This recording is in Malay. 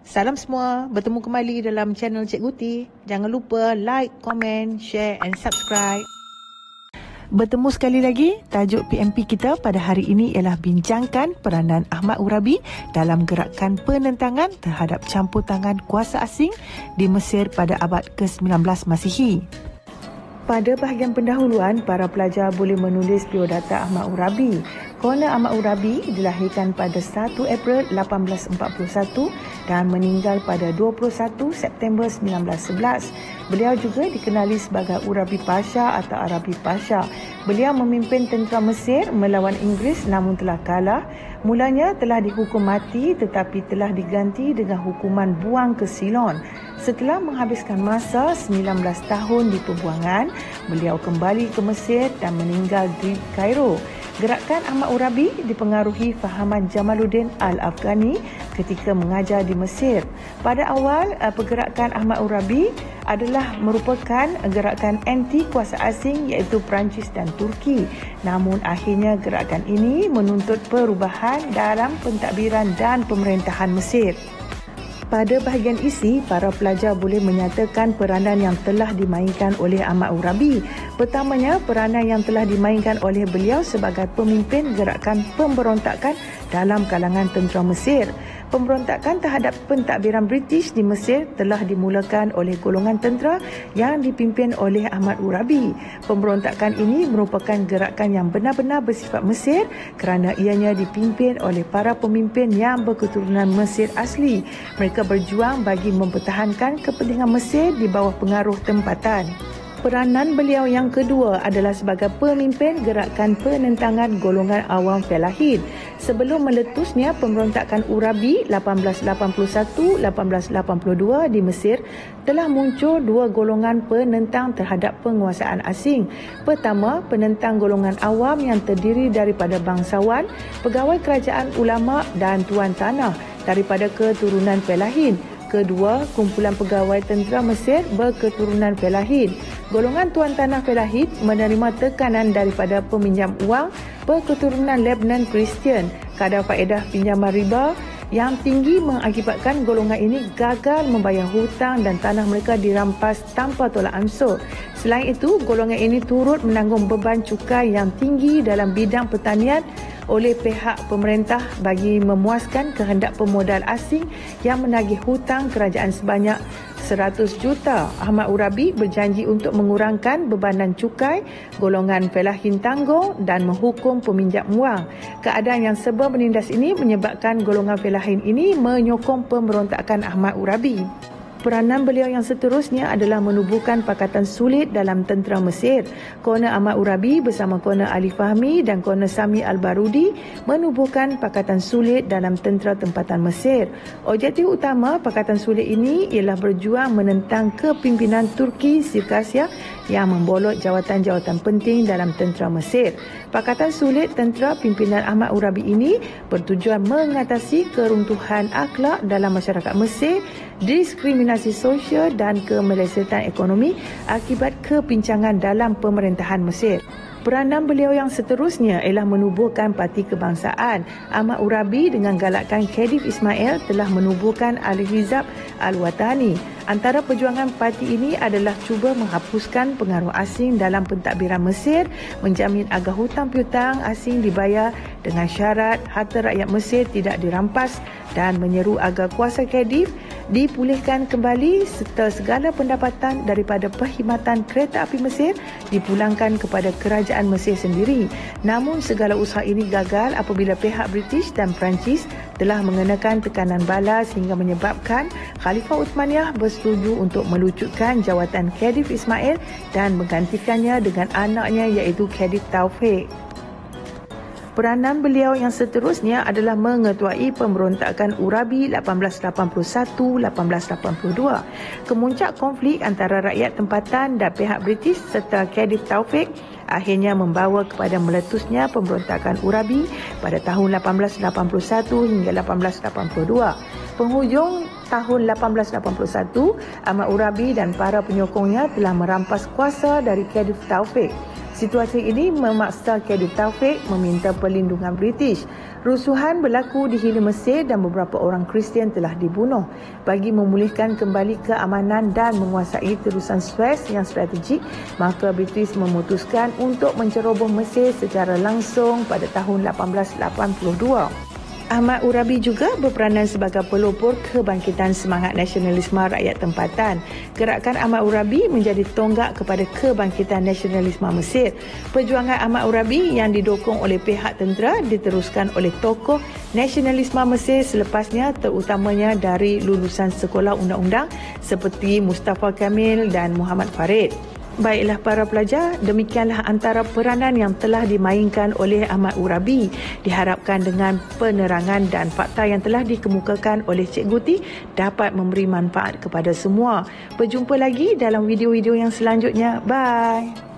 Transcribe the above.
Salam semua, bertemu kembali dalam channel Cik Guti. Jangan lupa like, komen, share and subscribe. Bertemu sekali lagi, tajuk PMP kita pada hari ini ialah bincangkan peranan Ahmad Urabi dalam gerakan penentangan terhadap campur tangan kuasa asing di Mesir pada abad ke-19 Masihi. Pada bahagian pendahuluan, para pelajar boleh menulis biodata Ahmad Urabi. Kona Ahmad Urabi dilahirkan pada 1 April 1841 dan meninggal pada 21 September 1911. Beliau juga dikenali sebagai Urabi Pasha atau Arabi Pasha. Beliau memimpin tentera Mesir melawan Inggeris namun telah kalah. Mulanya telah dihukum mati tetapi telah diganti dengan hukuman buang ke Silon. Setelah menghabiskan masa 19 tahun di pembuangan, beliau kembali ke Mesir dan meninggal di Kairo. Gerakan Ahmad Urabi dipengaruhi fahaman Jamaluddin Al-Afghani ketika mengajar di Mesir. Pada awal, pergerakan Ahmad Urabi adalah merupakan gerakan anti kuasa asing iaitu Perancis dan Turki. Namun akhirnya gerakan ini menuntut perubahan dalam pentadbiran dan pemerintahan Mesir. Pada bahagian isi, para pelajar boleh menyatakan peranan yang telah dimainkan oleh Ahmad Urabi. Pertamanya, peranan yang telah dimainkan oleh beliau sebagai pemimpin gerakan pemberontakan dalam kalangan tentera Mesir. Pemberontakan terhadap pentadbiran British di Mesir telah dimulakan oleh golongan tentera yang dipimpin oleh Ahmad Urabi. Pemberontakan ini merupakan gerakan yang benar-benar bersifat Mesir kerana ianya dipimpin oleh para pemimpin yang berketurunan Mesir asli. Mereka berjuang bagi mempertahankan kepentingan Mesir di bawah pengaruh tempatan. Peranan beliau yang kedua adalah sebagai pemimpin gerakan penentangan golongan awam Felahin. Sebelum meletusnya pemberontakan Urabi 1881-1882 di Mesir, telah muncul dua golongan penentang terhadap penguasaan asing. Pertama, penentang golongan awam yang terdiri daripada bangsawan, pegawai kerajaan, ulama dan tuan tanah daripada keturunan Felahin. Kedua, kumpulan pegawai tentera Mesir berketurunan Felahin. Golongan tuan tanah Felahin menerima tekanan daripada peminjam wang berketurunan Lebanon Kristian. Kadar faedah pinjaman riba yang tinggi mengakibatkan golongan ini gagal membayar hutang dan tanah mereka dirampas tanpa tolak ansur. Selain itu, golongan ini turut menanggung beban cukai yang tinggi dalam bidang pertanian oleh pihak pemerintah bagi memuaskan kehendak pemodal asing yang menagih hutang kerajaan sebanyak 100 juta. Ahmad Urabi berjanji untuk mengurangkan bebanan cukai golongan Felahin tanggung dan menghukum peminjam wang. Keadaan yang serba menindas ini menyebabkan golongan Felahin ini menyokong pemberontakan Ahmad Urabi. Peranan beliau yang seterusnya adalah menubuhkan Pakatan Sulit dalam tentera Mesir. Kona Ahmad Urabi bersama Kona Ali Fahmi dan Kona Sami Al-Barudi menubuhkan Pakatan Sulit dalam tentera tempatan Mesir. Objektif utama Pakatan Sulit ini ialah berjuang menentang kepimpinan Turki Sirkasya yang membolot jawatan-jawatan penting dalam tentera Mesir. Pakatan Sulit tentera pimpinan Ahmad Urabi ini bertujuan mengatasi keruntuhan akhlak dalam masyarakat Mesir, diskriminasi sosial dan kemelesetan ekonomi akibat kepincangan dalam pemerintahan Mesir. Peranan beliau yang seterusnya ialah menubuhkan Parti Kebangsaan. Ahmad Urabi dengan galakkan Khedive Ismail telah menubuhkan Al-Hizab Al-Watani. Antara perjuangan parti ini adalah cuba menghapuskan pengaruh asing dalam pentadbiran Mesir, menjamin agar hutang piutang asing dibayar dengan syarat harta rakyat Mesir tidak dirampas dan menyeru agar kuasa Khedive dipulihkan kembali serta segala pendapatan daripada perkhidmatan kereta api Mesir dipulangkan kepada kerajaan Mesir sendiri. Namun segala usaha ini gagal apabila pihak British dan Perancis telah mengenakan tekanan balas hingga menyebabkan Khalifah Uthmaniyah bersetuju untuk melucutkan jawatan Khedive Ismail dan menggantikannya dengan anaknya iaitu Khedive Taufik. Peranan beliau yang seterusnya adalah mengetuai pemberontakan Urabi 1881-1882. Kemuncak konflik antara rakyat tempatan dan pihak British serta Khedive Taufik akhirnya membawa kepada meletusnya pemberontakan Urabi pada tahun 1881 hingga 1882. Penghujung tahun 1881, Ahmad Urabi dan para penyokongnya telah merampas kuasa dari Khedive Taufik. Situasi ini memaksa Khedr Taufik meminta perlindungan British. Rusuhan berlaku di Hilir Mesir dan beberapa orang Kristian telah dibunuh. Bagi memulihkan kembali keamanan dan menguasai terusan Suez yang strategik, maka British memutuskan untuk menceroboh Mesir secara langsung pada tahun 1882. Ahmad Urabi juga berperanan sebagai pelopor kebangkitan semangat nasionalisme rakyat tempatan. Gerakan Ahmad Urabi menjadi tonggak kepada kebangkitan nasionalisme Mesir. Perjuangan Ahmad Urabi yang didukung oleh pihak tentera diteruskan oleh tokoh nasionalisme Mesir selepasnya, terutamanya dari lulusan sekolah undang-undang seperti Mustafa Kamil dan Muhammad Farid. Baiklah para pelajar, demikianlah antara peranan yang telah dimainkan oleh Ahmad Urabi. Diharapkan dengan penerangan dan fakta yang telah dikemukakan oleh Cikgu T dapat memberi manfaat kepada semua. Berjumpa lagi dalam video-video yang selanjutnya. Bye.